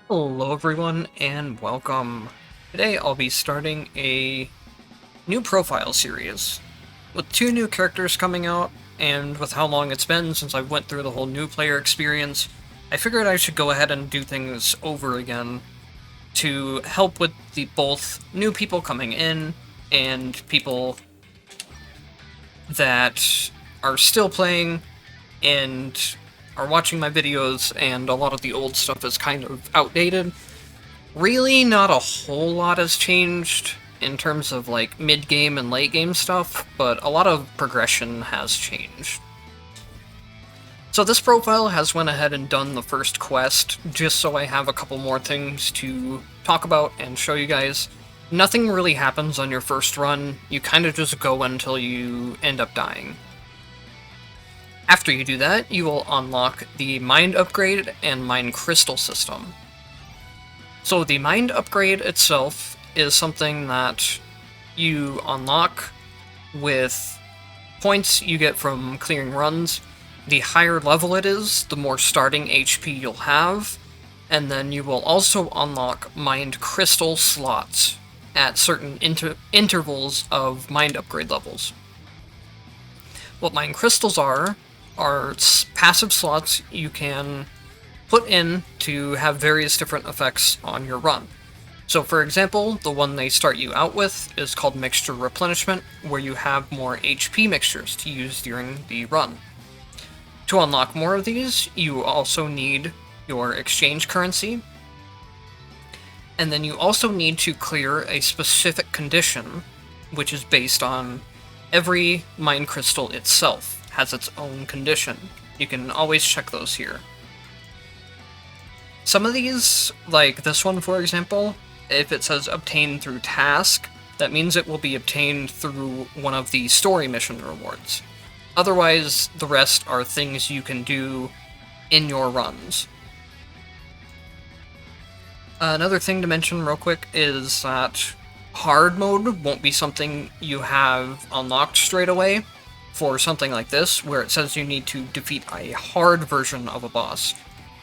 Hello everyone and welcome. Today I'll be starting a new profile series. With two new characters coming out, and with how long it's been since I went through the whole new player experience, I figured I should go ahead and do things over again to help with the both new people coming in and people that are still playing and are watching my videos, and a lot of the old stuff is kind of outdated. Really, not a whole lot has changed in terms of like mid-game and late-game stuff, but a lot of progression has changed. So this profile has went ahead and done the first quest, just so I have a couple more things to talk about and show you guys. Nothing really happens on your first run, you kind of just go until you end up dying. After you do that, you will unlock the Mind Upgrade and Mind Crystal system. So the Mind Upgrade itself is something that you unlock with points you get from clearing runs. The higher level it is, the more starting HP you'll have, and then you will also unlock Mind Crystal slots at certain intervals of Mind Upgrade levels. What Mind Crystals are passive slots you can put in to have various different effects on your run. So for example, the one they start you out with is called Mixture Replenishment, where you have more HP mixtures to use during the run. To unlock more of these, you also need your exchange currency, and then you also need to clear a specific condition, which is based on every Mind Crystal itself has its own condition. You can always check those here. Some of these, like this one for example, if it says obtained through task, that means it will be obtained through one of the story mission rewards. Otherwise, the rest are things you can do in your runs. Another thing to mention real quick is that hard mode won't be something you have unlocked straight away for something like this, where it says you need to defeat a hard version of a boss.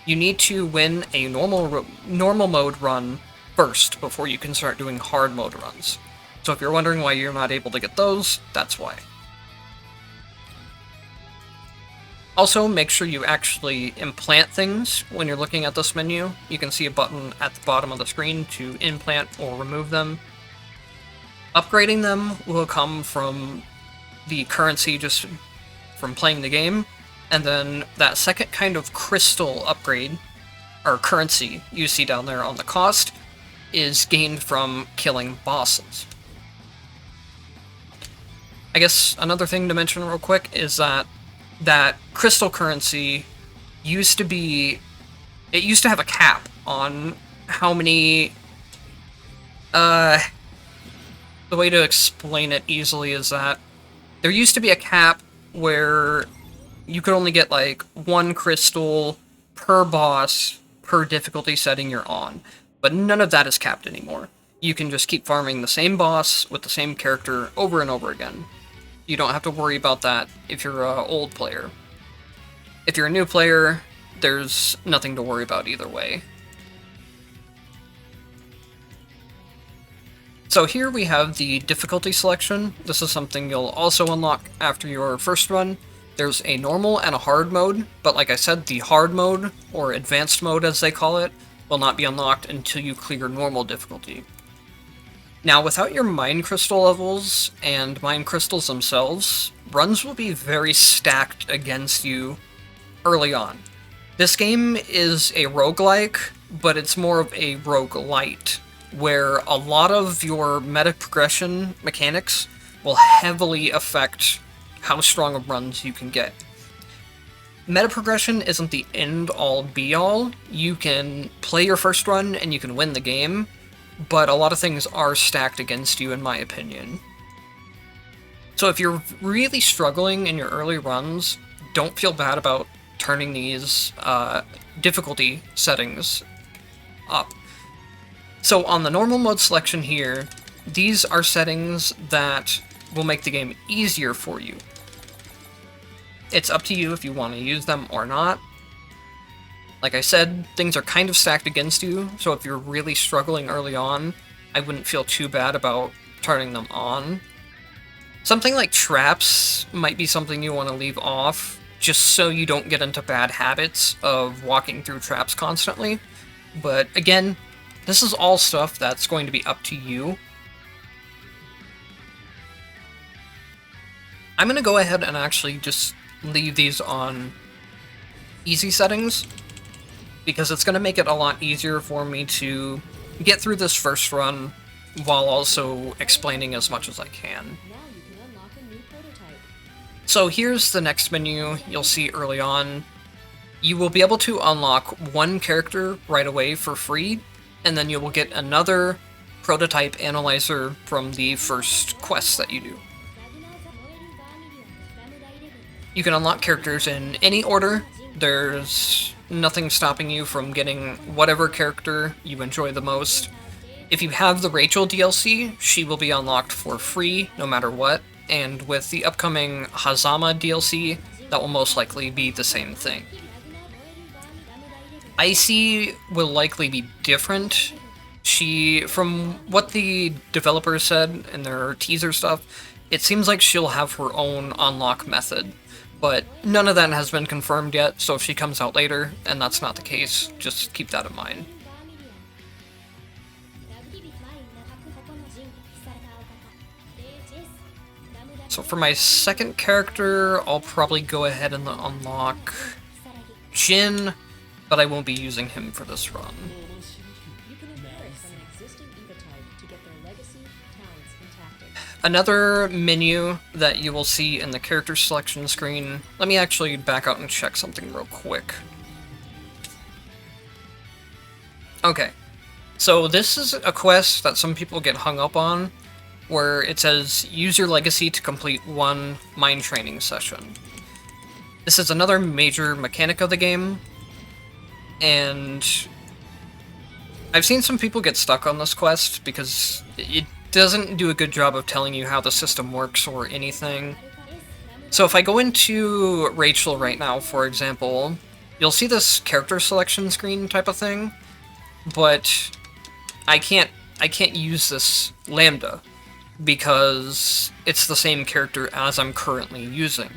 You need to win a normal mode run first before you can start doing hard mode runs. So if you're wondering why you're not able to get those, that's why. Also, make sure you actually implant things when you're looking at this menu. You can see a button at the bottom of the screen to implant or remove them. Upgrading them will come from the currency just from playing the game, and then that second kind of crystal upgrade, or currency you see down there on the cost, is gained from killing bosses. I guess another thing to mention real quick is that crystal currency used to have a cap on how many, the way to explain it easily is that there used to be a cap where you could only get like one crystal per boss per difficulty setting you're on, but none of that is capped anymore. You can just keep farming the same boss with the same character over and over again. You don't have to worry about that if you're an old player. If you're a new player, there's nothing to worry about either way. So here we have the difficulty selection. This is something you'll also unlock after your first run. There's a normal and a hard mode, but like I said, the hard mode, or advanced mode as they call it, will not be unlocked until you clear normal difficulty. Now, without your Mind Crystal levels and Mind Crystals themselves, runs will be very stacked against you early on. This game is a roguelike, but it's more of a roguelite, where a lot of your meta progression mechanics will heavily affect how strong of runs you can get. Meta progression isn't the end-all be-all. You can play your first run and you can win the game, but a lot of things are stacked against you in my opinion. So if you're really struggling in your early runs, don't feel bad about turning these difficulty settings up. So on the normal mode selection here, these are settings that will make the game easier for you. It's up to you if you want to use them or not. Like I said, things are kind of stacked against you, so if you're really struggling early on, I wouldn't feel too bad about turning them on. Something like traps might be something you want to leave off, just so you don't get into bad habits of walking through traps constantly. But again, this is all stuff that's going to be up to you. I'm going to go ahead and actually just leave these on easy settings, because it's going to make it a lot easier for me to get through this first run while also explaining as much as I can. So here's the next menu you'll see early on. You will be able to unlock one character right away for free, and then you will get another prototype analyzer from the first quest that you do. You can unlock characters in any order. There's nothing stopping you from getting whatever character you enjoy the most. If you have the Rachel DLC, she will be unlocked for free no matter what, and with the upcoming Hazama DLC, that will most likely be the same thing. Icey will likely be different. From what the developers said in their teaser stuff, it seems like she'll have her own unlock method. But none of that has been confirmed yet, so if she comes out later, and that's not the case, just keep that in mind. So for my second character, I'll probably go ahead and unlock Jin, but I won't be using him for this run. Another menu that you will see in the character selection screen, let me actually back out and check something real quick. Okay, so this is a quest that some people get hung up on, where it says, use your legacy to complete one mind training session. This is another major mechanic of the game, and I've seen some people get stuck on this quest because it doesn't do a good job of telling you how the system works or anything. So if I go into Rachel right now, for example, you'll see this character selection screen type of thing, but I can't use this Lambda because it's the same character as I'm currently using.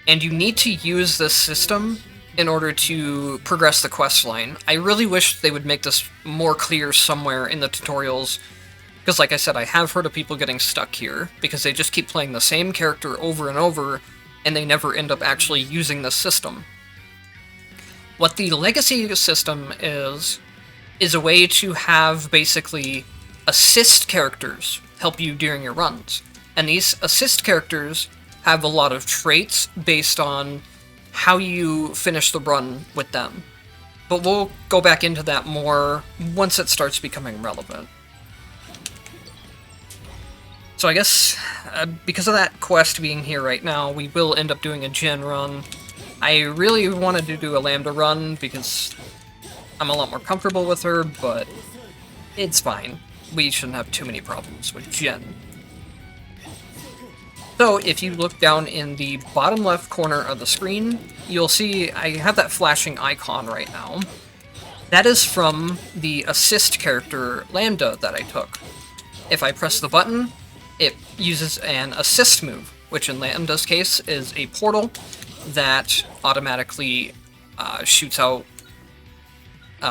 And you need to use this system in order to progress the quest line. I really wish they would make this more clear somewhere in the tutorials, because like I said, I have heard of people getting stuck here because they just keep playing the same character over and over, and they never end up actually using this system. What the legacy system is a way to have basically assist characters help you during your runs. And these assist characters have a lot of traits based on how you finish the run with them. But we'll go back into that more once it starts becoming relevant. So I guess, because of that quest being here right now, we will end up doing a Jin run. I really wanted to do a Lambda run because I'm a lot more comfortable with her, but it's fine. We shouldn't have too many problems with Jin. So if you look down in the bottom left corner of the screen, you'll see I have that flashing icon right now. That is from the assist character Lambda that I took. If I press the button, it uses an assist move, which in Lambda's case is a portal that automatically shoots out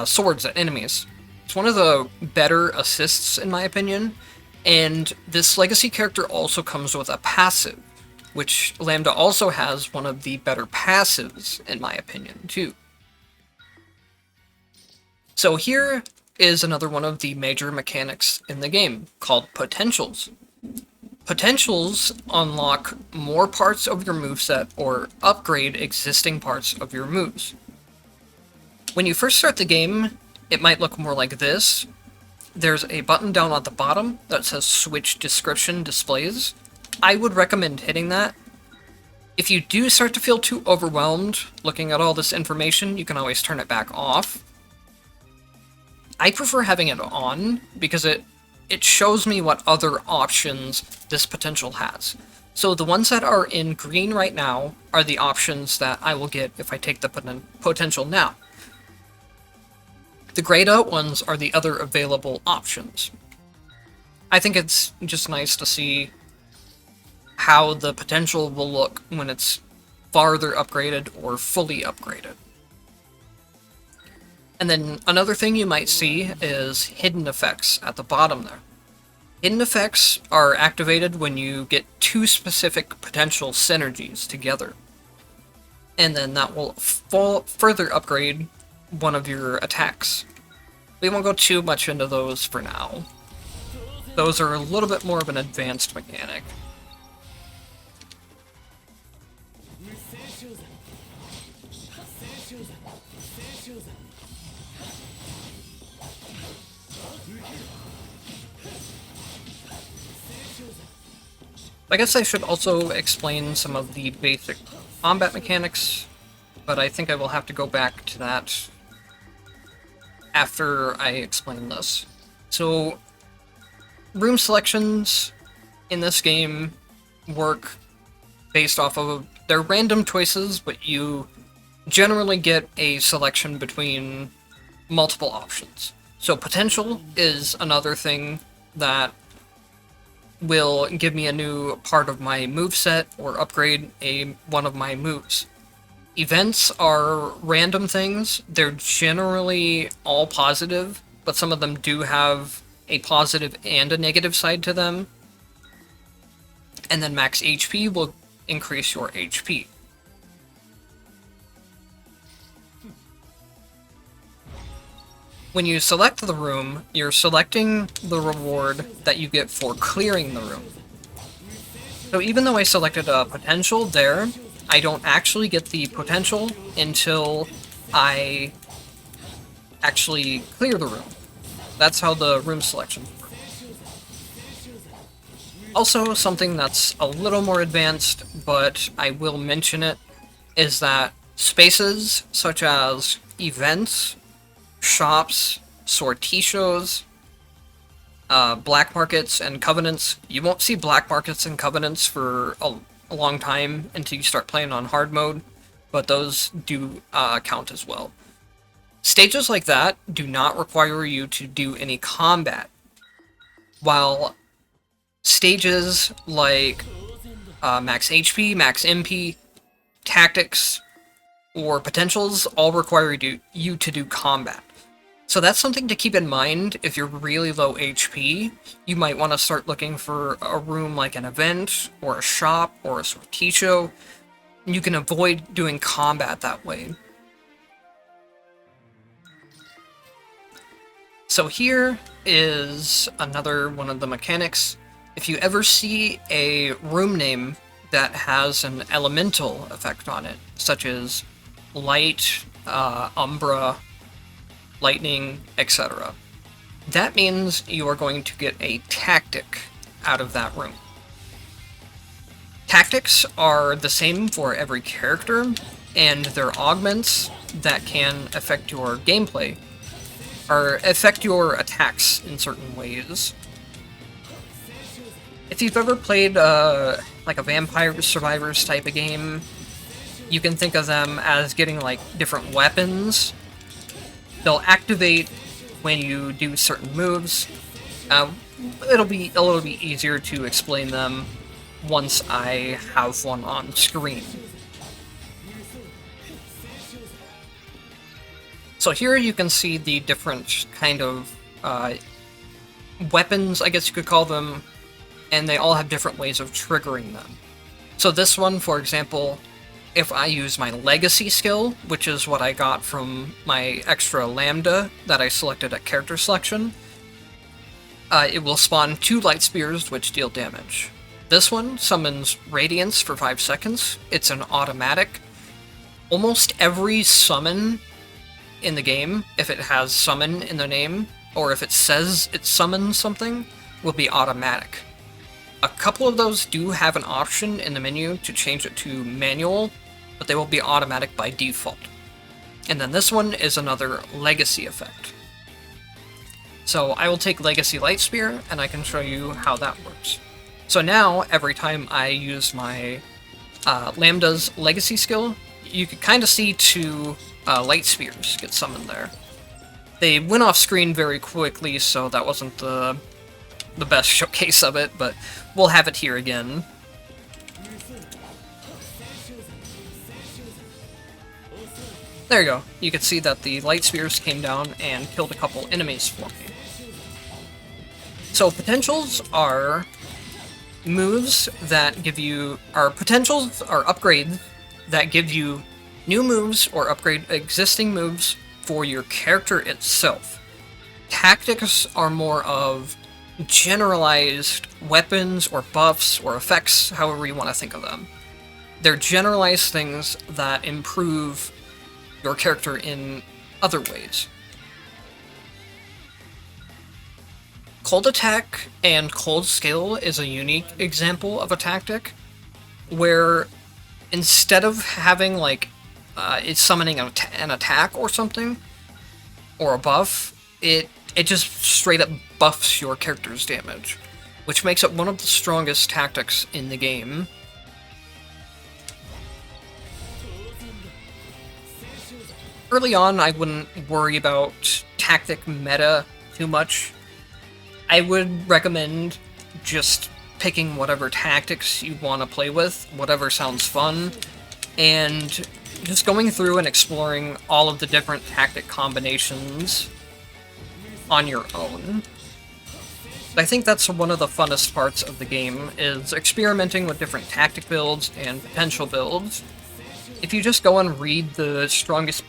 swords at enemies. It's one of the better assists, in my opinion, and this legacy character also comes with a passive, which Lambda also has one of the better passives, in my opinion, too. So here is another one of the major mechanics in the game, called potentials. Potentials unlock more parts of your moveset or upgrade existing parts of your moves. When you first start the game, it might look more like this. There's a button down at the bottom that says Switch Description Displays. I would recommend hitting that. If you do start to feel too overwhelmed looking at all this information, you can always turn it back off. I prefer having it on because it shows me what other options this potential has. So the ones that are in green right now are the options that I will get if I take the potential now. The grayed out ones are the other available options. I think it's just nice to see how the potential will look when it's farther upgraded or fully upgraded. And then another thing you might see is hidden effects at the bottom there. Hidden effects are activated when you get two specific potential synergies together. And then that will further upgrade one of your attacks. We won't go too much into those for now. Those are a little bit more of an advanced mechanic. I guess I should also explain some of the basic combat mechanics, but I think I will have to go back to that after I explain this. So, room selections in this game work based off of they're random choices, but you generally get a selection between multiple options. So potential is another thing that will give me a new part of my moveset or upgrade one of my moves. Events are random things. They're generally all positive, but some of them do have a positive and a negative side to them. And then max HP will increase your HP. When you select the room, you're selecting the reward that you get for clearing the room. So even though I selected a potential there, I don't actually get the potential until I actually clear the room. That's how the room selection works. Also, something that's a little more advanced, but I will mention it, is that spaces such as events, shops, sortitions, black markets, and covenants. You won't see black markets and covenants for a long time until you start playing on hard mode, but those do count as well. Stages like that do not require you to do any combat, while stages like max HP, max MP, tactics, or potentials all require you to do combat. So that's something to keep in mind. If you're really low HP, you might want to start looking for a room like an event, or a shop, or a sortition. You can avoid doing combat that way. So here is another one of the mechanics. If you ever see a room name that has an elemental effect on it, such as light, umbra, lightning, etc., that means you are going to get a tactic out of that room. Tactics are the same for every character, and their augments that can affect your gameplay, or affect your attacks in certain ways. If you've ever played like a Vampire Survivors type of game, you can think of them as getting like different weapons. They'll activate when you do certain moves. It'll be a little bit easier to explain them once I have one on screen. So here you can see the different kind of weapons, I guess you could call them, and they all have different ways of triggering them. So this one, for example, if I use my legacy skill, which is what I got from my extra lambda that I selected at character selection, it will spawn 2 light spears which deal damage. This one summons radiance for 5 seconds. It's an automatic. Almost every summon in the game, if it has summon in the name, or if it says it summons something, will be automatic. A couple of those do have an option in the menu to change it to manual, but they will be automatic by default. And then this one is another legacy effect. So I will take Legacy Light Spear, and I can show you how that works. So now, every time I use my Lambda's Legacy skill, you can kind of see 2 Light Spears get summoned there. They went off screen very quickly, so that wasn't the best showcase of it, but we'll have it here again. There you go. You can see that the light spears came down and killed a couple enemies for me. So potentials are moves that give you... potentials are upgrades that give you new moves or upgrade existing moves for your character itself. Tactics are more of generalized weapons or buffs or effects, however you want to think of them. They're generalized things that improve your character in other ways. Cold Attack and Cold Skill is a unique example of a tactic where instead of having like it's summoning an attack or something, or a buff, it just straight up buffs your character's damage, which makes it one of the strongest tactics in the game. Early on, I wouldn't worry about tactic meta too much. I would recommend just picking whatever tactics you want to play with, whatever sounds fun, and just going through and exploring all of the different tactic combinations on your own. I think that's one of the funnest parts of the game, is experimenting with different tactic builds and potential builds. If you just go and read the strongest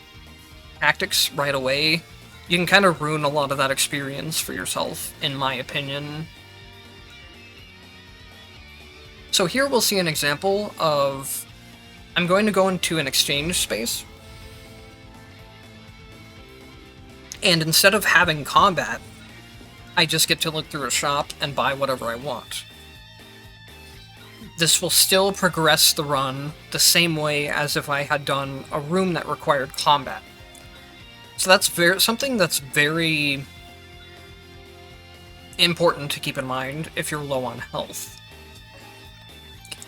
tactics right away, you can kind of ruin a lot of that experience for yourself, in my opinion. So here we'll see an example of... I'm going to go into an exchange space, and instead of having combat, I just get to look through a shop and buy whatever I want. This will still progress the run the same way as if I had done a room that required combat. So that's something that's very important to keep in mind if you're low on health.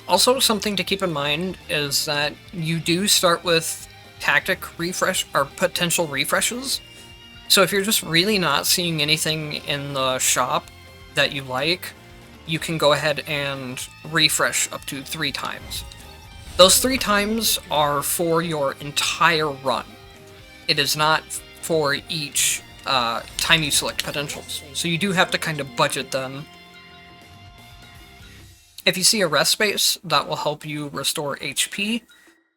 Also, something to keep in mind is that you do start with tactic refresh, or potential refreshes. So if you're just really not seeing anything in the shop that you like, you can go ahead and refresh up to 3 times. Those 3 times are for your entire run. It is not for each time you select potentials. So you do have to kind of budget them. If you see a rest space, that will help you restore HP.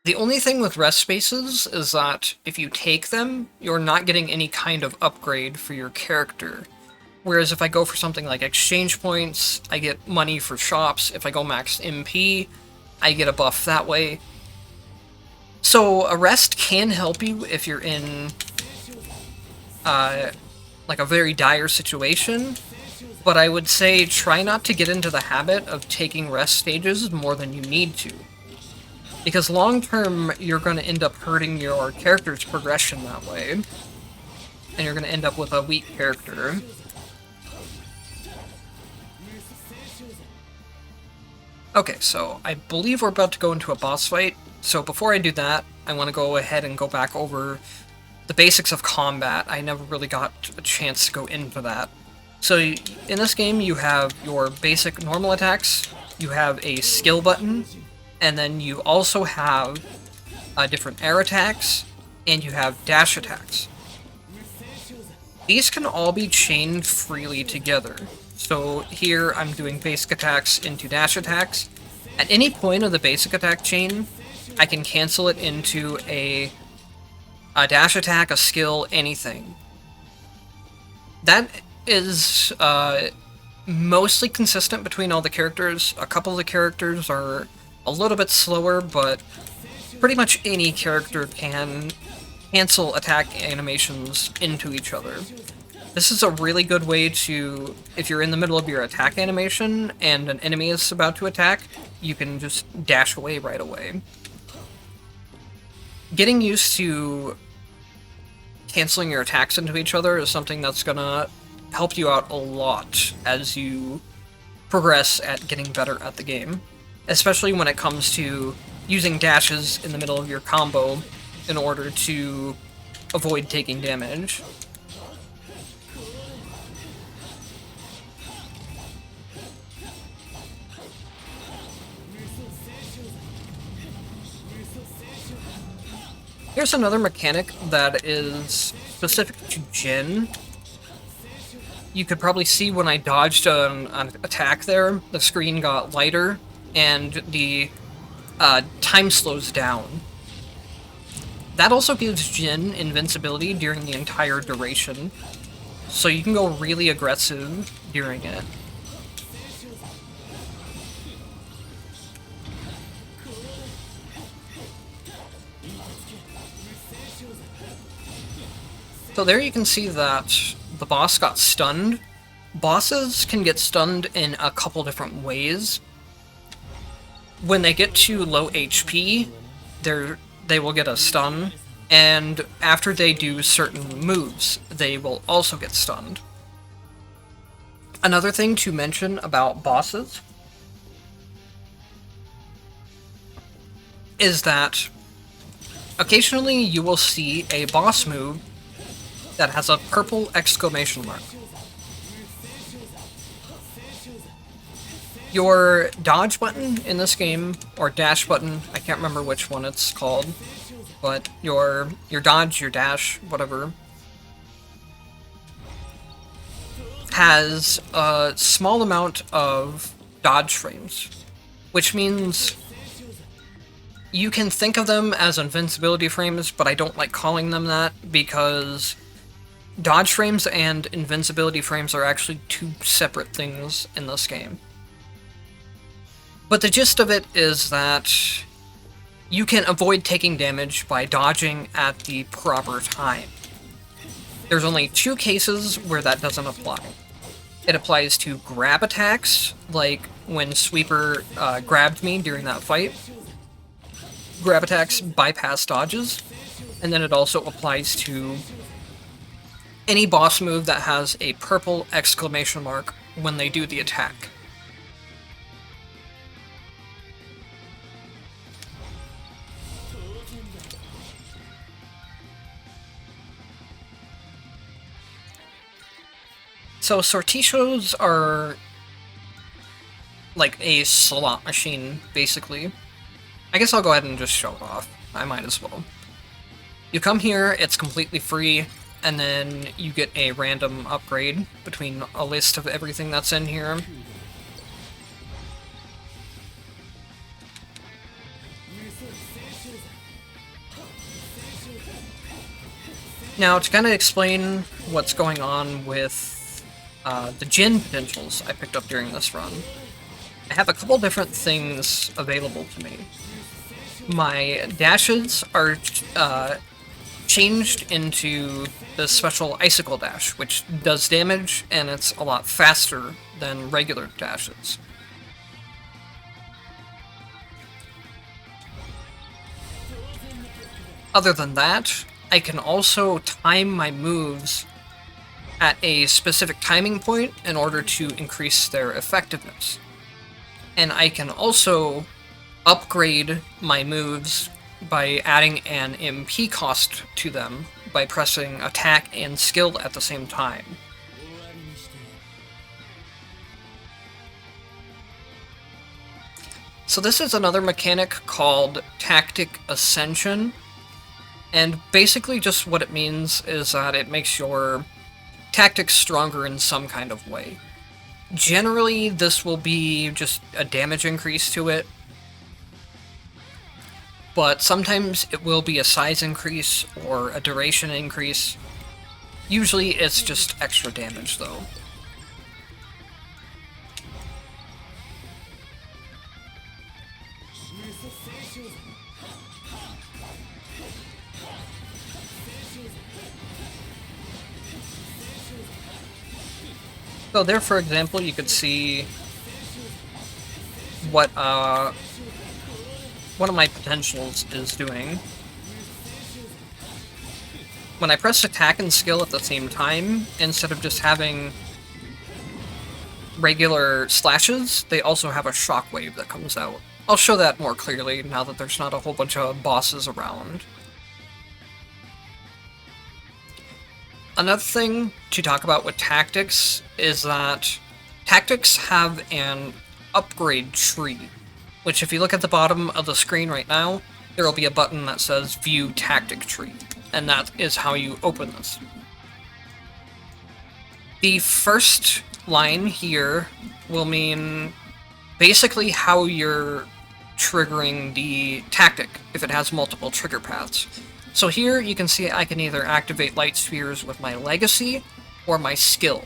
The only thing with rest spaces is that if you take them, you're not getting any kind of upgrade for your character. Whereas if I go for something like exchange points, I get money for shops. If I go max MP, I get a buff that way. So a rest can help you if you're in like a very dire situation, but I would say try not to get into the habit of taking rest stages more than you need to. Because long term, you're going to end up hurting your character's progression that way, and you're going to end up with a weak character. Okay, so I believe we're about to go into a boss fight. So before I do that, I want to go ahead and go back over the basics of combat. I never really got a chance to go into that. So in this game, you have your basic normal attacks, you have a skill button, and then you also have different air attacks, and you have dash attacks. These can all be chained freely together. So here I'm doing basic attacks into dash attacks. At any point of the basic attack chain, I can cancel it into a dash attack, a skill, anything. That is mostly consistent between all the characters. A couple of the characters are a little bit slower, but pretty much any character can cancel attack animations into each other. This is a really good way to, if you're in the middle of your attack animation and an enemy is about to attack, you can just dash away right away. Getting used to canceling your attacks into each other is something that's gonna help you out a lot as you progress at getting better at the game. Especially when it comes to using dashes in the middle of your combo in order to avoid taking damage. Here's another mechanic that is specific to Jin. You could probably see when I dodged an attack there, the screen got lighter, and the time slows down. That also gives Jin invincibility during the entire duration, so you can go really aggressive during it. So there you can see that the boss got stunned. Bosses can get stunned in a couple different ways. When they get to low HP, they will get a stun, and after they do certain moves, they will also get stunned. Another thing to mention about bosses is that occasionally you will see a boss move that has a purple exclamation mark. Your dodge button in this game, or dash button, I can't remember which one it's called, but your dodge, your dash, whatever, has a small amount of dodge frames, which means you can think of them as invincibility frames, but I don't like calling them that because dodge frames and invincibility frames are actually two separate things in this game. But the gist of it is that you can avoid taking damage by dodging at the proper time. There's only two cases where that doesn't apply. It applies to grab attacks, like when Sweeper grabbed me during that fight. Grab attacks bypass dodges, and then it also applies to any boss move that has a purple exclamation mark when they do the attack. So sortitions are like a slot machine, basically. I guess I'll go ahead and just show it off. I might as well. You come here, it's completely free, and then you get a random upgrade between a list of everything that's in here. Now, to kind of explain what's going on with the Jin potentials I picked up during this run, I have a couple different things available to me. My dashes are changed into the special Icicle Dash, which does damage, and it's a lot faster than regular dashes. Other than that, I can also time my moves at a specific timing point in order to increase their effectiveness. And I can also upgrade my moves by adding an MP cost to them by pressing attack and skill at the same time. So this is another mechanic called Tactic Ascension, and basically just what it means is that it makes your tactics stronger in some kind of way. Generally, this will be just a damage increase to it, but sometimes it will be a size increase or a duration increase. Usually it's just extra damage, though. So there, for example, you could see what one of my potentials is doing. When I press attack and skill at the same time, instead of just having regular slashes, they also have a shockwave that comes out. I'll show that more clearly now that there's not a whole bunch of bosses around. Another thing to talk about with tactics is that tactics have an upgrade tree, which if you look at the bottom of the screen right now, there will be a button that says View Tactic Tree, and that is how you open this. The first line here will mean basically how you're triggering the tactic if it has multiple trigger paths. So here you can see I can either activate light spheres with my legacy or my skill.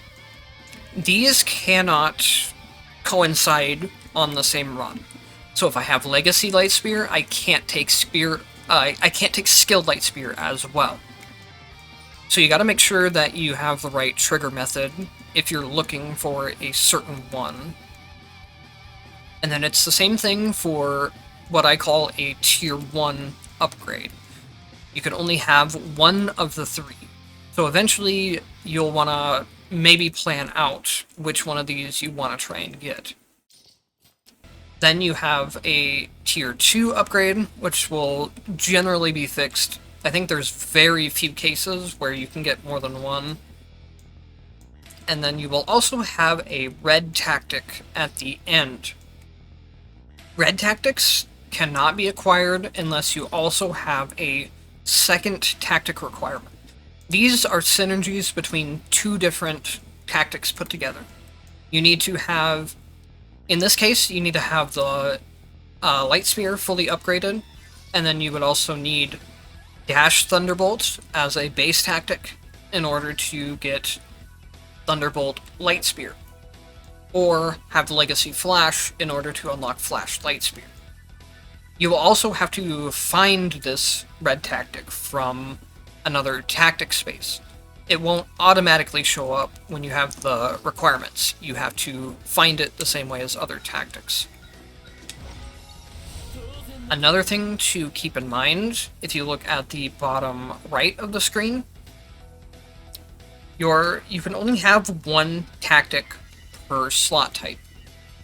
These cannot coincide on the same run. So if I have legacy light spear, I can't take skilled light spear as well. So you got to make sure that you have the right trigger method if you're looking for a certain one. And then it's the same thing for what I call a tier 1 upgrade. You can only have one of the three. So eventually you'll want to maybe plan out which one of these you want to try and get. Then you have a tier 2 upgrade, which will generally be fixed. I think there's very few cases where you can get more than one. And then you will also have a red tactic at the end. Red tactics cannot be acquired unless you also have a second tactic requirement. These are synergies between two different tactics put together. You need to have, in this case, you need to have the light spear fully upgraded, and then you would also need Dash Thunderbolt as a base tactic in order to get Thunderbolt Light Spear, or have Legacy Flash in order to unlock Flash Light Spear. You will also have to find this red tactic from another tactic space. It won't automatically show up when you have the requirements. You have to find it the same way as other tactics. Another thing to keep in mind, if you look at the bottom right of the screen, you can only have one tactic per slot type.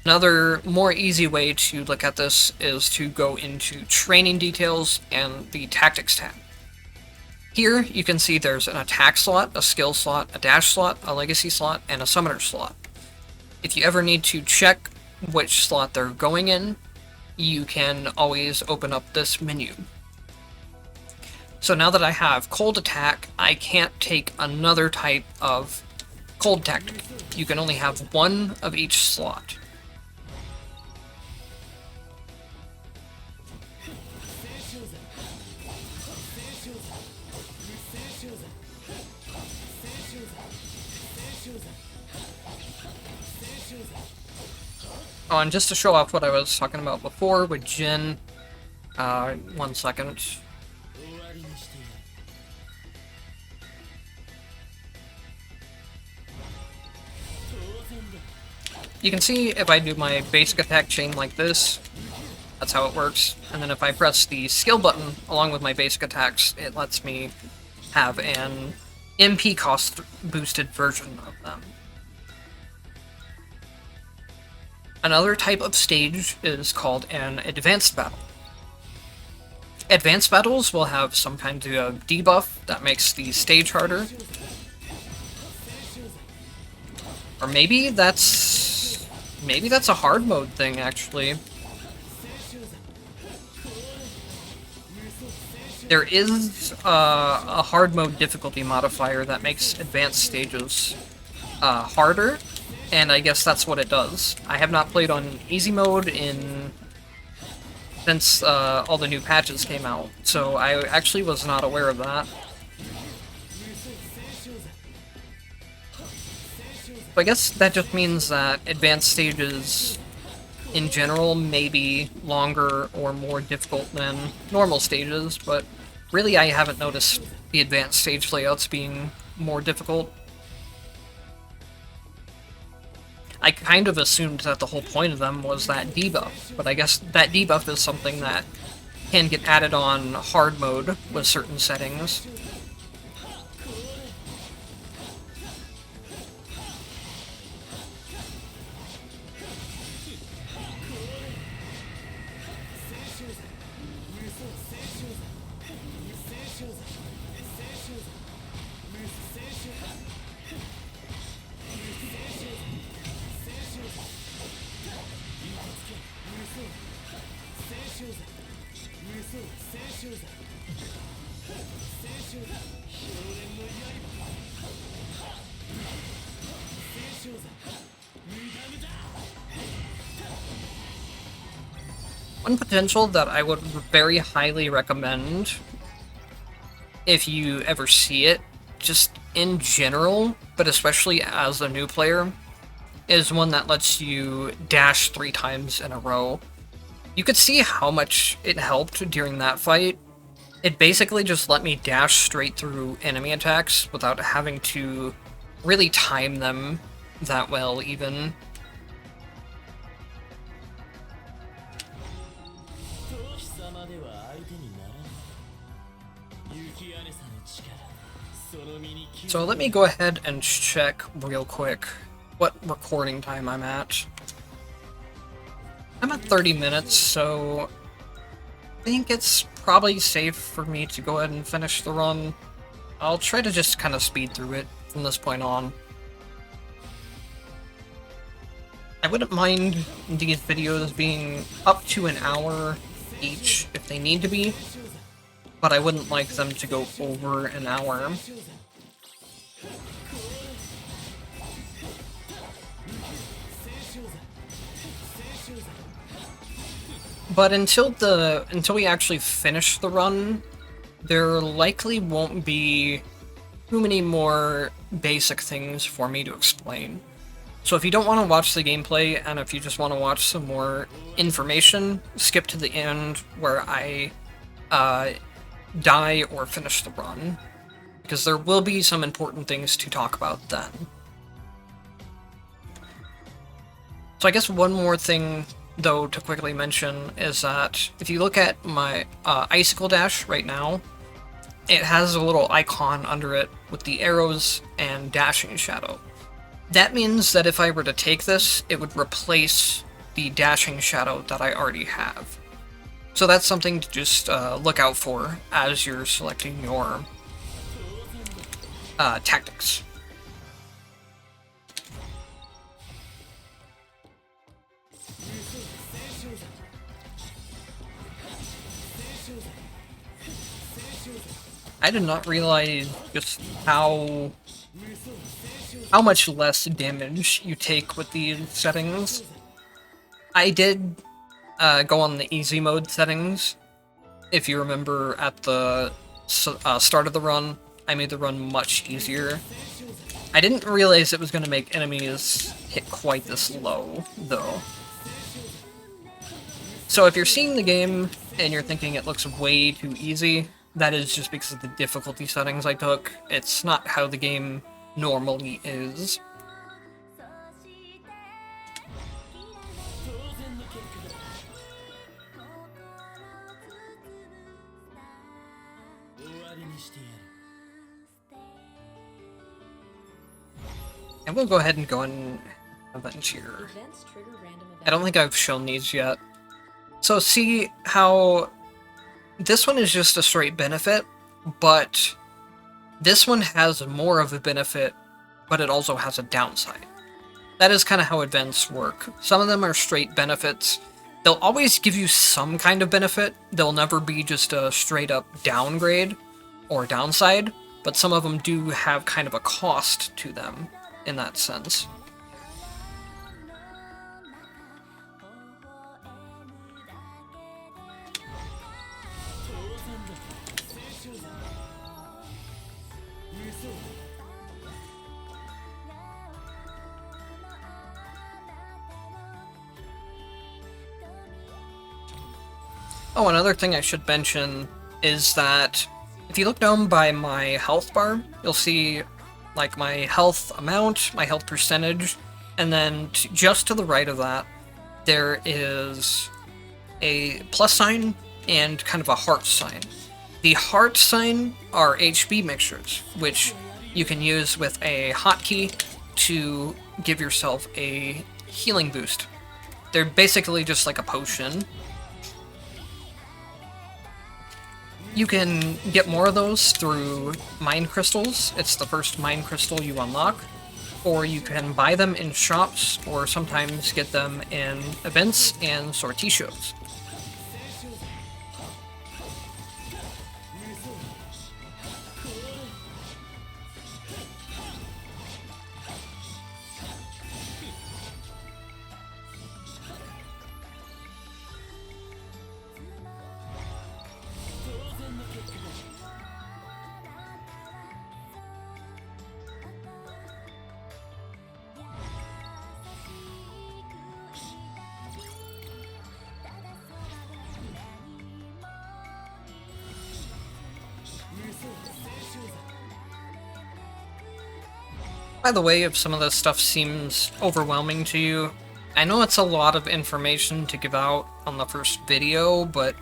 Another more easy way to look at this is to go into training details and the tactics tab. Here you can see there's an attack slot, a skill slot, a dash slot, a legacy slot, and a summoner slot. If you ever need to check which slot they're going in, you can always open up this menu. So now that I have cold attack, I can't take another type of cold tactic. You can only have one of each slot. Oh, and just to show off what I was talking about before with Jin, 1 second. You can see if I do my basic attack chain like this, that's how it works. And then if I press the skill button along with my basic attacks, it lets me have an MP cost boosted version of them. Another type of stage is called an advanced battle. Advanced battles will have some kind of debuff that makes the stage harder. Or maybe that's a hard mode thing, actually. There is a hard mode difficulty modifier that makes advanced stages harder, and I guess that's what it does. I have not played on easy mode since all the new patches came out, so I actually was not aware of that. But I guess that just means that advanced stages in general may be longer or more difficult than normal stages, but really I haven't noticed the advanced stage layouts being more difficult. I kind of assumed that the whole point of them was that debuff, but I guess that debuff is something that can get added on hard mode with certain settings. One potential that I would very highly recommend if you ever see it, just in general, but especially as a new player, is one that lets you dash 3 times in a row. You could see how much it helped during that fight. It basically just let me dash straight through enemy attacks without having to really time them that well, even. So let me go ahead and check real quick what recording time I'm at. I'm at 30 minutes, so I think it's probably safe for me to go ahead and finish the run. I'll try to just kind of speed through it from this point on. I wouldn't mind these videos being up to an hour each if they need to be, but I wouldn't like them to go over an hour. But until we actually finish the run, there likely won't be too many more basic things for me to explain. So if you don't want to watch the gameplay, and if you just want to watch some more information, skip to the end where I die or finish the run, because there will be some important things to talk about then. So I guess one more thing, though, to quickly mention is that if you look at my Icicle Dash right now, it has a little icon under it with the arrows and dashing shadow. That means that if I were to take this, it would replace the dashing shadow that I already have. So that's something to just look out for as you're selecting your tactics. I did not realize just how much less damage you take with these settings. I did go on the easy mode settings. If you remember at the start of the run, I made the run much easier. I didn't realize it was going to make enemies hit quite this low, though. So if you're seeing the game and you're thinking it looks way too easy, that is just because of the difficulty settings I took. It's not how the game normally is. And we'll go ahead and go in event here. I don't think I've shown these yet. So see how this one is just a straight benefit, but this one has more of a benefit, but it also has a downside. That is kind of how events work. Some of them are straight benefits. They'll always give you some kind of benefit. They'll never be just a straight up downgrade or downside, but some of them do have kind of a cost to them in that sense. Oh, another thing I should mention is that if you look down by my health bar, you'll see like my health amount, my health percentage, and then just to the right of that, there is a plus sign and kind of a heart sign. The heart sign are HB mixtures, which you can use with a hotkey to give yourself a healing boost. They're basically just like a potion. You can get more of those through Mind Crystals. It's the first Mind Crystal you unlock. Or you can buy them in shops, or sometimes get them in events and sortie shows. By the way, if some of this stuff seems overwhelming to you, I know it's a lot of information to give out on the first video, but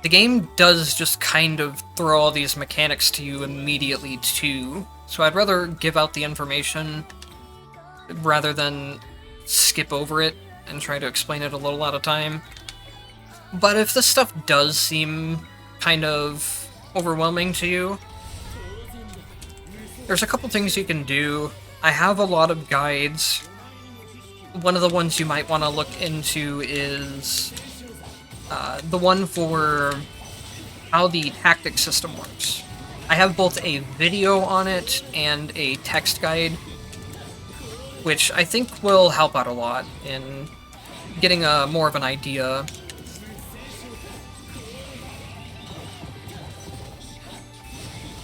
the game does just kind of throw all these mechanics to you immediately too, so I'd rather give out the information rather than skip over it and try to explain it a little at a time. But if this stuff does seem kind of overwhelming to you, there's a couple things you can do. I have a lot of guides. One of the ones you might want to look into is the one for how the tactic system works. I have both a video on it and a text guide, which I think will help out a lot in getting more of an idea.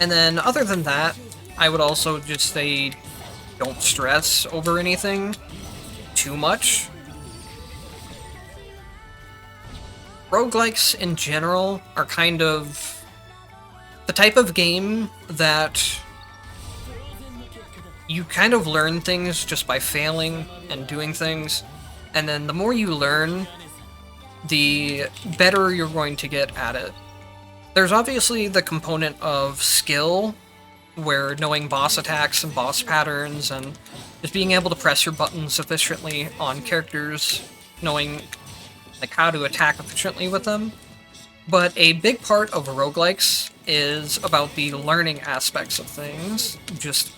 And then other than that, I would also just say don't stress over anything too much. Roguelikes in general are kind of the type of game that you kind of learn things just by failing and doing things, and then the more you learn, the better you're going to get at it. There's obviously the component of skill, where knowing boss attacks and boss patterns and just being able to press your buttons efficiently on characters, knowing like how to attack efficiently with them. But a big part of roguelikes is about the learning aspects of things, just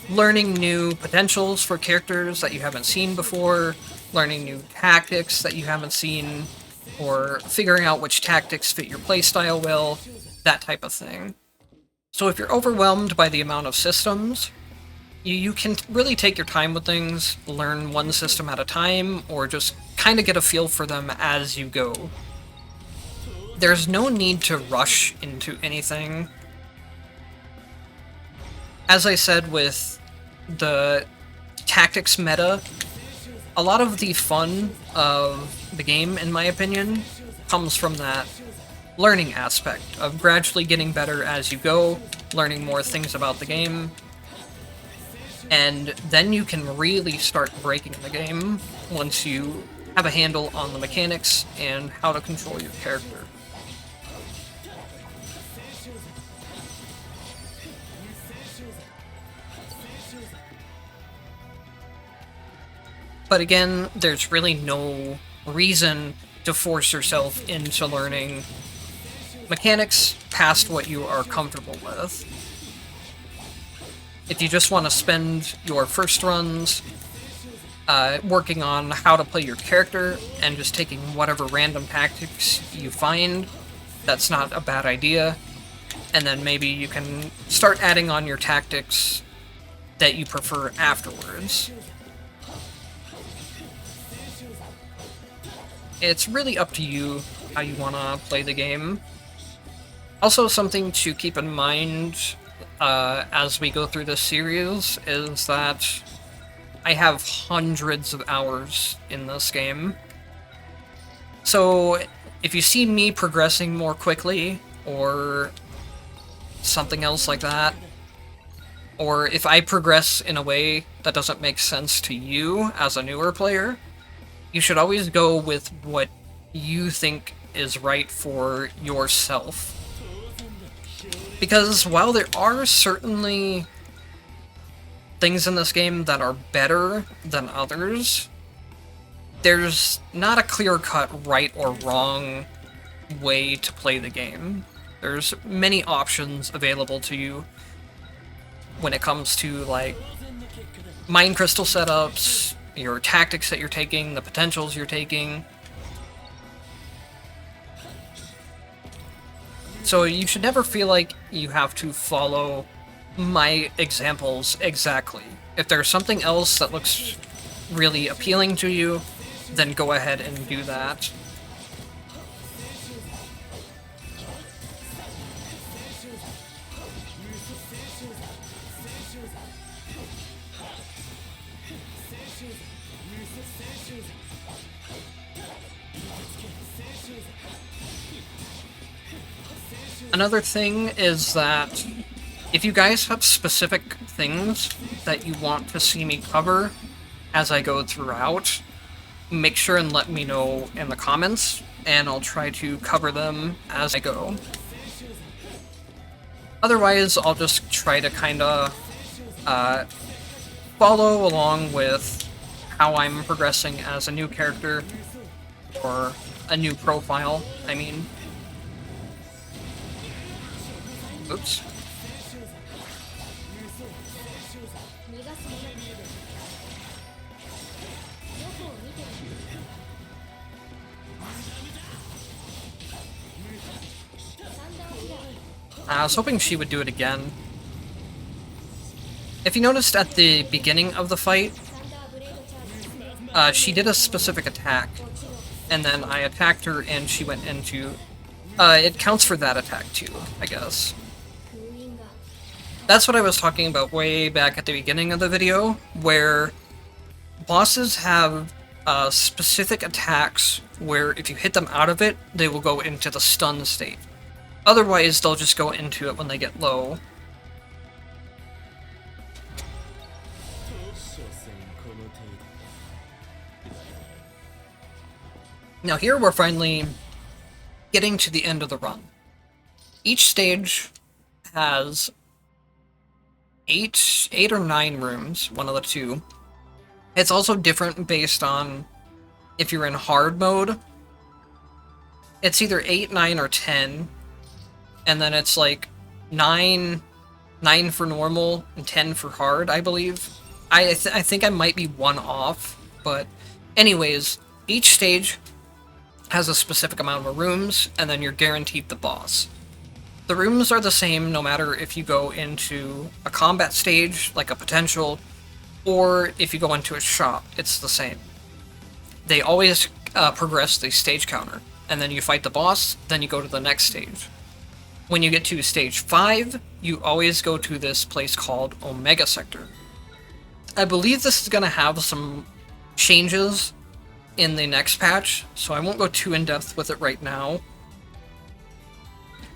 learning new potentials for characters that you haven't seen before, learning new tactics that you haven't seen, or figuring out which tactics fit your playstyle well, that type of thing. So if you're overwhelmed by the amount of systems, you can really take your time with things, learn one system at a time, or just kind of get a feel for them as you go. There's no need to rush into anything. As I said with the tactics meta, a lot of the fun of the game, in my opinion, comes from that learning aspect of gradually getting better as you go, learning more things about the game, and then you can really start breaking the game once you have a handle on the mechanics and how to control your character. But again, there's really no reason to force yourself into learning mechanics past what you are comfortable with. If you just want to spend your first runs working on how to play your character and just taking whatever random tactics you find, that's not a bad idea. And then maybe you can start adding on your tactics that you prefer afterwards. It's really up to you how you want to play the game. Also, something to keep in mind as we go through this series is that I have hundreds of hours in this game. So if you see me progressing more quickly, or something else like that, or if I progress in a way that doesn't make sense to you as a newer player, you should always go with what you think is right for yourself. Because while there are certainly things in this game that are better than others, there's not a clear-cut right or wrong way to play the game. There's many options available to you when it comes to, like, mind crystal setups, your tactics that you're taking, the potentials you're taking. So you should never feel like you have to follow my examples exactly. If there's something else that looks really appealing to you, then go ahead and do that. Another thing is that if you guys have specific things that you want to see me cover as I go throughout, make sure and let me know in the comments, and I'll try to cover them as I go. Otherwise, I'll just try to kinda follow along with how I'm progressing as a new character, or a new profile, I mean. Oops. I was hoping she would do it again. If you noticed at the beginning of the fight, she did a specific attack, and then I attacked her and she went into... it counts for that attack too, I guess. That's what I was talking about way back at the beginning of the video, where bosses have specific attacks where if you hit them out of it, they will go into the stun state. Otherwise, they'll just go into it when they get low. Now here we're finally getting to the end of the run. Each stage has eight or 9 rooms, one of the two. It's also different based on if you're in hard mode. It's either 8, 9, or 10. And then it's like 9 for normal and 10 for hard, I believe. I think I might be one off, but anyways, each stage has a specific amount of rooms, and then you're guaranteed the boss. The rooms are the same no matter if you go into a combat stage, like a potential, or if you go into a shop, it's the same. They always progress the stage counter, and then you fight the boss, then you go to the next stage. When you get to stage 5, you always go to this place called Omega Sector. I believe this is going to have some changes in the next patch, so I won't go too in-depth with it right now.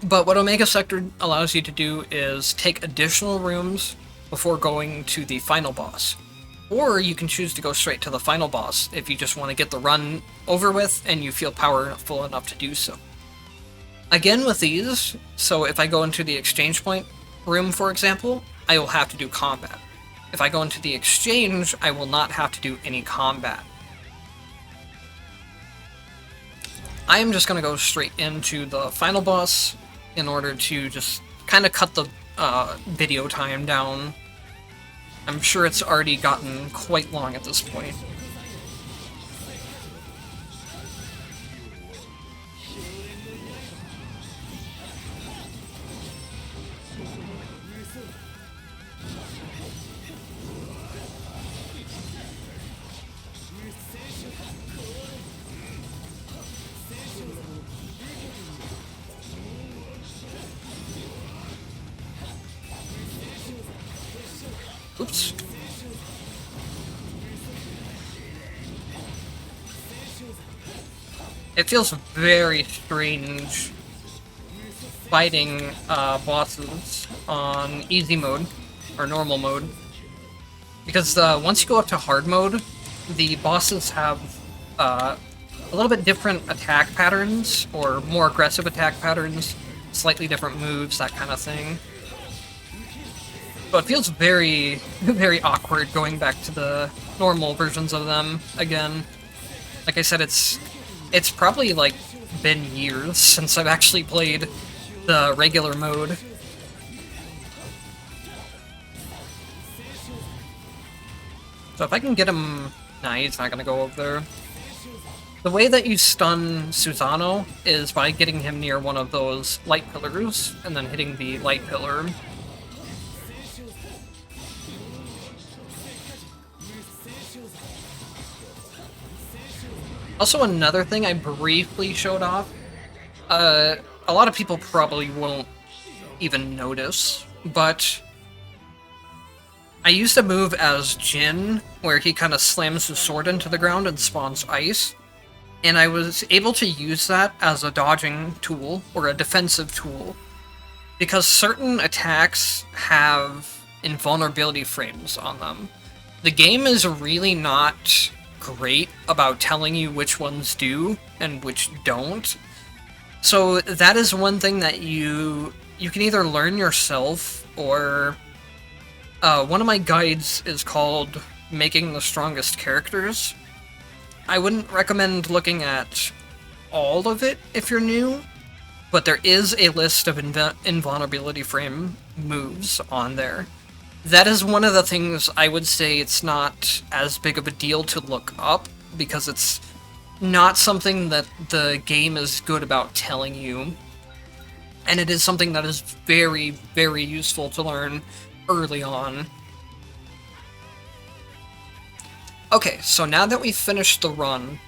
But what Omega Sector allows you to do is take additional rooms before going to the final boss. Or you can choose to go straight to the final boss if you just want to get the run over with and you feel powerful enough to do so. Again with these, so if I go into the exchange point room, for example, I will have to do combat. If I go into the exchange, I will not have to do any combat. I am just going to go straight into the final boss in order to just kind of cut the video time down. I'm sure it's already gotten quite long at this point. Oops. It feels very strange fighting bosses on easy mode, or normal mode. Because once you go up to hard mode, the bosses have a little bit different attack patterns, or more aggressive attack patterns, slightly different moves, that kind of thing. So it feels very, very awkward going back to the normal versions of them again. Like I said, it's probably like been years since I've actually played the regular mode. So if I can get him... Nah, he's not gonna go over there. The way that you stun Susano is by getting him near one of those light pillars, and then hitting the light pillar. Also, another thing I briefly showed off, a lot of people probably won't even notice, but I used a move as Jin, where he kind of slams his sword into the ground and spawns ice, and I was able to use that as a dodging tool, or a defensive tool, because certain attacks have invulnerability frames on them. The game is really not great about telling you which ones do and which don't. So that is one thing that you can either learn yourself, or one of my guides is called Making the Strongest Characters. I wouldn't recommend looking at all of it if you're new, but there is a list of invulnerability frame moves on there. That is one of the things I would say it's not as big of a deal to look up, because it's not something that the game is good about telling you, and it is something that is very, very useful to learn early on. Okay, so now that we've finished the run,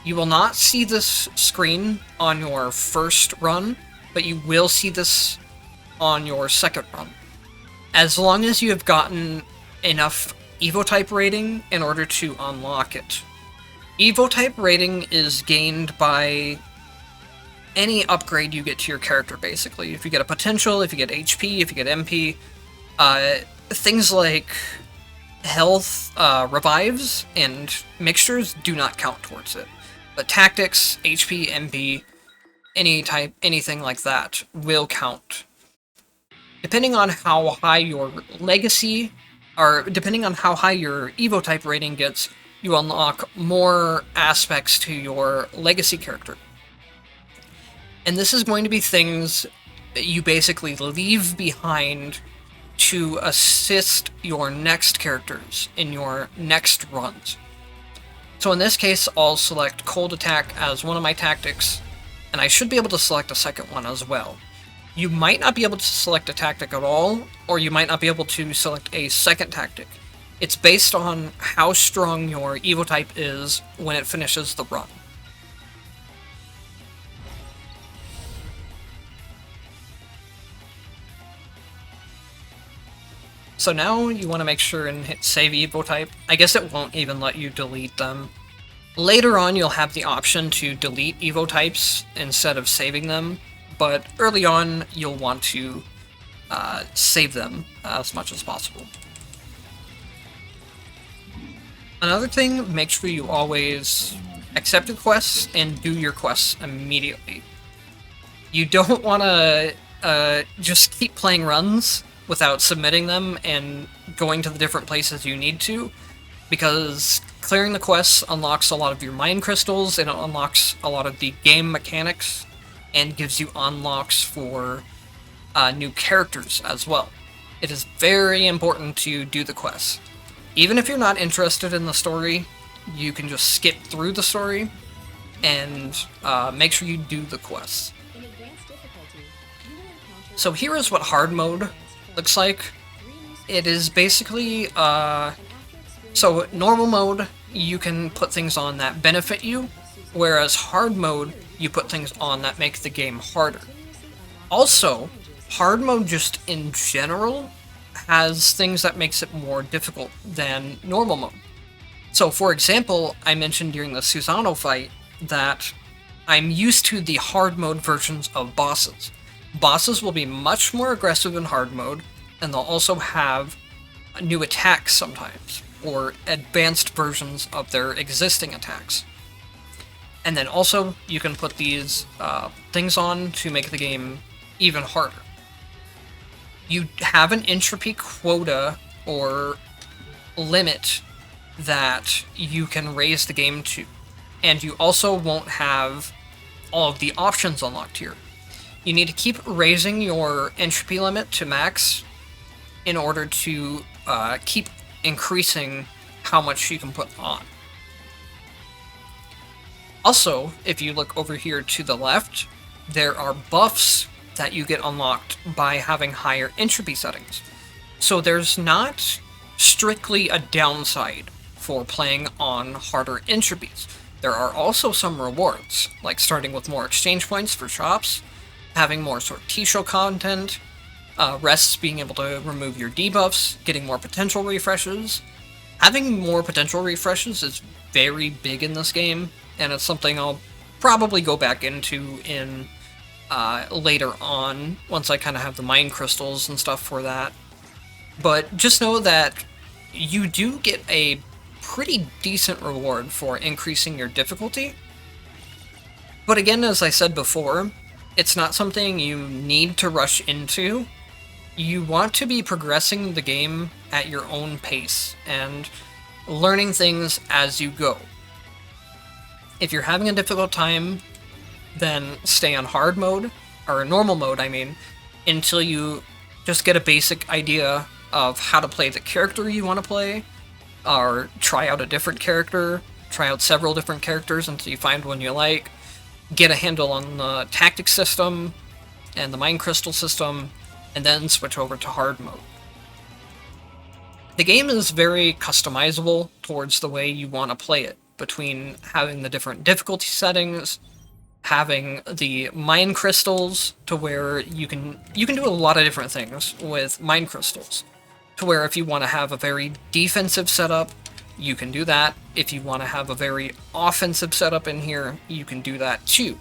you will not see this screen on your first run, but you will see this on your second run. As long as you have gotten enough Evo-type rating in order to unlock it. Evo-type rating is gained by any upgrade you get to your character, basically. If you get a potential, if you get HP, if you get MP, things like health, revives, and mixtures do not count towards it. But tactics, HP, MP, anything like that will count. Depending on how high your legacy, or depending on how high your Evo-type rating gets, you unlock more aspects to your legacy character. And this is going to be things that you basically leave behind to assist your next characters in your next runs. So in this case, I'll select Cold Attack as one of my tactics, and I should be able to select a second one as well. You might not be able to select a tactic at all, or you might not be able to select a second tactic. It's based on how strong your Evo type is when it finishes the run. So now you want to make sure and hit Save Evo type. I guess it won't even let you delete them. Later on, you'll have the option to delete Evo types instead of saving them, but early on, you'll want to save them as much as possible. Another thing, make sure you always accept your quests and do your quests immediately. You don't want to just keep playing runs without submitting them and going to the different places you need to, because clearing the quests unlocks a lot of your mind crystals, and it unlocks a lot of the game mechanics, and gives you unlocks for new characters as well. It is very important to do the quests. Even if you're not interested in the story, you can just skip through the story and make sure you do the quests. So here is what hard mode looks like. It is basically, so normal mode, you can put things on that benefit you, whereas hard mode, you put things on that make the game harder. Also, hard mode just in general has things that makes it more difficult than normal mode. So for example, I mentioned during the Susano fight that I'm used to the hard mode versions of bosses. Bosses will be much more aggressive in hard mode, and they'll also have new attacks sometimes, or advanced versions of their existing attacks. And then also, you can put these things on to make the game even harder. You have an entropy quota, or limit, that you can raise the game to. And you also won't have all of the options unlocked here. You need to keep raising your entropy limit to max in order to keep increasing how much you can put on. Also, if you look over here to the left, there are buffs that you get unlocked by having higher entropy settings. So there's not strictly a downside for playing on harder entropies. There are also some rewards, like starting with more exchange points for shops, having more sorticio content, rests being able to remove your debuffs, getting more potential refreshes. Having more potential refreshes is very big in this game, and it's something I'll probably go back into in later on, once I kind of have the mind crystals and stuff for that. But just know that you do get a pretty decent reward for increasing your difficulty. But again, as I said before, it's not something you need to rush into. You want to be progressing the game at your own pace and learning things as you go. If you're having a difficult time, then stay on hard mode, or normal mode, I mean, until you just get a basic idea of how to play the character you want to play, or try out a different character, try out several different characters until you find one you like, get a handle on the tactics system and the mind crystal system, and then switch over to hard mode. The game is very customizable towards the way you want to play it, between having the different difficulty settings, having the mind crystals to where you can do a lot of different things with mind crystals. To where if you want to have a very defensive setup, you can do that. If you want to have a very offensive setup in here, you can do that too.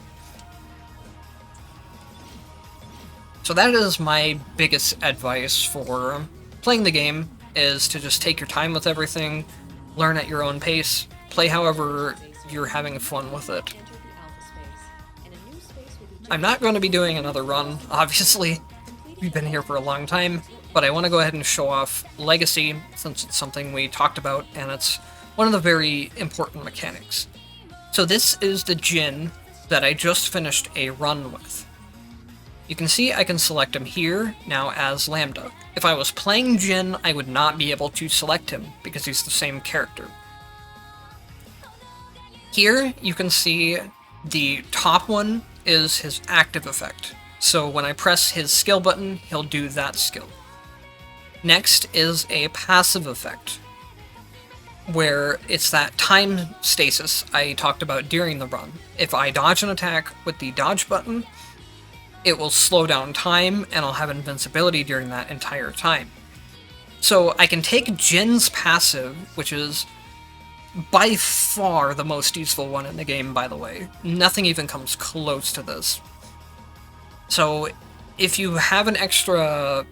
So that is my biggest advice for playing the game, is to just take your time with everything, learn at your own pace, play however you're having fun with it. I'm not going to be doing another run, obviously. We've been here for a long time, but I want to go ahead and show off Legacy, since it's something we talked about, and it's one of the very important mechanics. So this is the Jin that I just finished a run with. You can see I can select him here, now as Lambda. If I was playing Jin, I would not be able to select him, because he's the same character. Here, you can see the top one is his active effect. So when I press his skill button, he'll do that skill. Next is a passive effect, where it's that time stasis I talked about during the run. If I dodge an attack with the dodge button, it will slow down time, and I'll have invincibility during that entire time. So I can take Jin's passive, which is by far the most useful one in the game, by the way. Nothing even comes close to this. So if you have an extra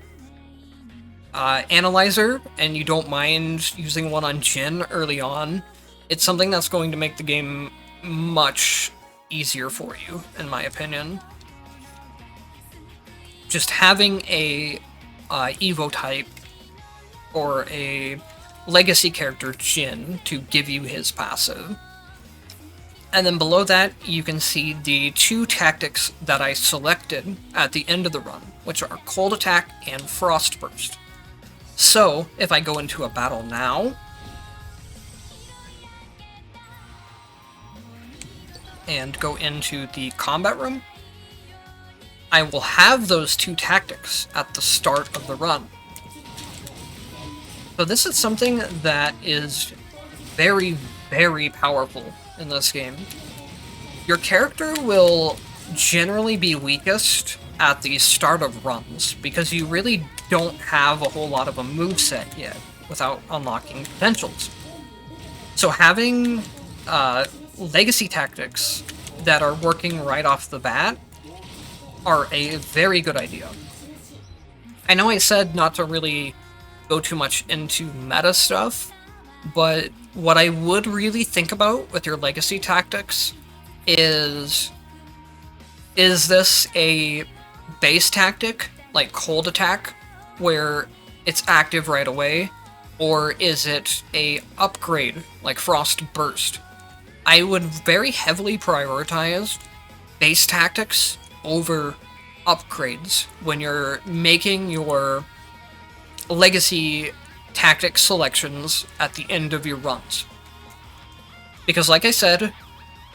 analyzer, and you don't mind using one on Jin early on, it's something that's going to make the game much easier for you, in my opinion. Just having a Evo type or a legacy character, Jin, to give you his passive. And then below that, you can see the two tactics that I selected at the end of the run, which are Cold Attack and Frost Burst. So, if I go into a battle now, and go into the combat room, I will have those two tactics at the start of the run. So this is something that is very, very powerful in this game. Your character will generally be weakest at the start of runs, because you really don't have a whole lot of a moveset yet without unlocking potentials. So having legacy tactics that are working right off the bat are a very good idea. I know I said not to really go too much into meta stuff, but what I would really think about with your legacy tactics is this a base tactic, like Cold Attack, where it's active right away, or is it a upgrade, like Frost Burst? I would very heavily prioritize base tactics over upgrades when you're making your legacy tactic selections at the end of your runs. Because like I said,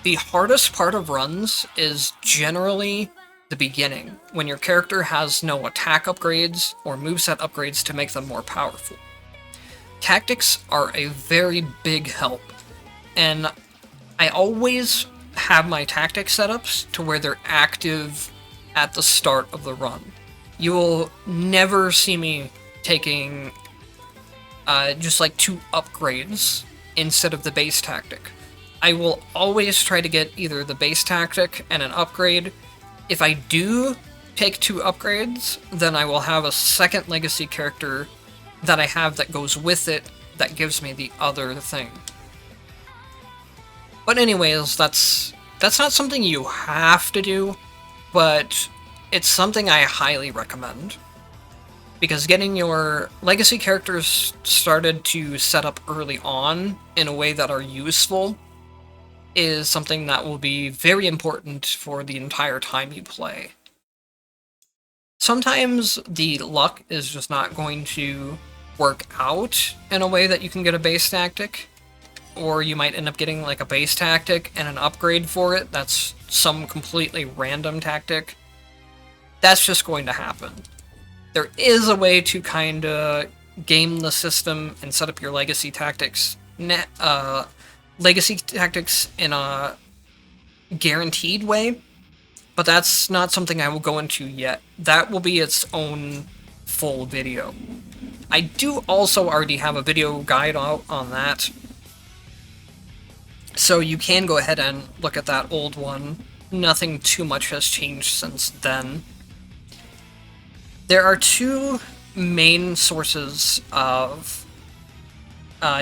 the hardest part of runs is generally the beginning, when your character has no attack upgrades or moveset upgrades to make them more powerful. Tactics are a very big help, and I always have my tactic setups to where they're active at the start of the run. You will never see me taking just like 2 upgrades instead of the base tactic. I will always try to get either the base tactic and an upgrade. If I do take 2 upgrades, then I will have a second legacy character that I have that goes with it that gives me the other thing. But anyways, that's not something you have to do, but it's something I highly recommend. Because getting your legacy characters started to set up early on in a way that are useful is something that will be very important for the entire time you play. Sometimes the luck is just not going to work out in a way that you can get a base tactic, or you might end up getting like a base tactic and an upgrade for it that's some completely random tactic. That's just going to happen. There is a way to kind of game the system and set up your legacy tactics in a guaranteed way, but that's not something I will go into yet. That will be its own full video. I do also already have a video guide out on that, so you can go ahead and look at that old one. Nothing too much has changed since then. There are two main sources of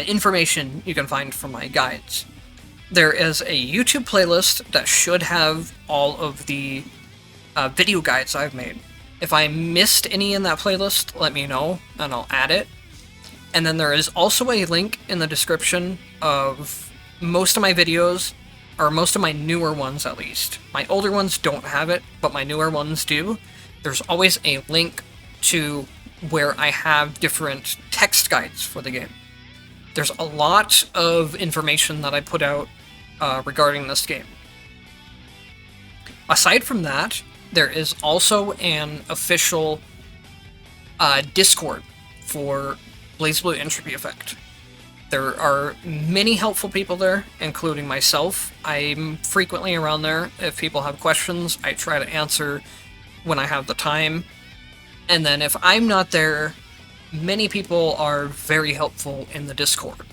information you can find from my guides. There is a YouTube playlist that should have all of the video guides I've made. If I missed any in that playlist, let me know, and I'll add it. And then there is also a link in the description of most of my videos, or most of my newer ones at least. My older ones don't have it, but my newer ones do. There's always a link to where I have different text guides for the game. There's a lot of information that I put out regarding this game. Aside from that, there is also an official Discord for Blazblue Entropy Effect. There are many helpful people there, including myself. I'm frequently around there. If people have questions, I try to answer when I have the time. And then if I'm not there, many people are very helpful in the Discord.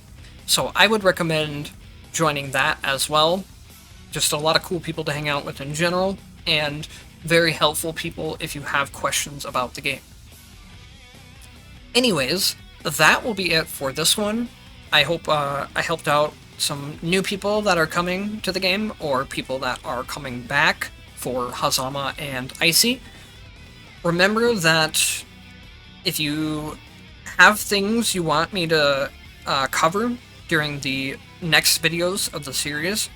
So I would recommend joining that as well. Just a lot of cool people to hang out with in general, and very helpful people if you have questions about the game. Anyways, that will be it for this one. I hope I helped out some new people that are coming to the game, or people that are coming back for Hazama and Icey. Remember that if you have things you want me to cover during the next videos of the series,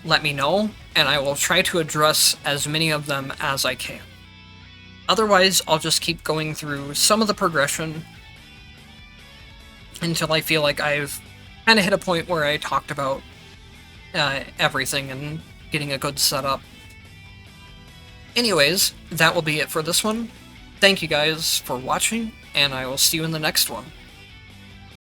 let me know, and I will try to address as many of them as I can. Otherwise, I'll just keep going through some of the progression until I feel like I've kind of hit a point where I talked about everything and getting a good setup. Anyways, that will be it for this one. Thank you guys for watching, and I will see you in the next one.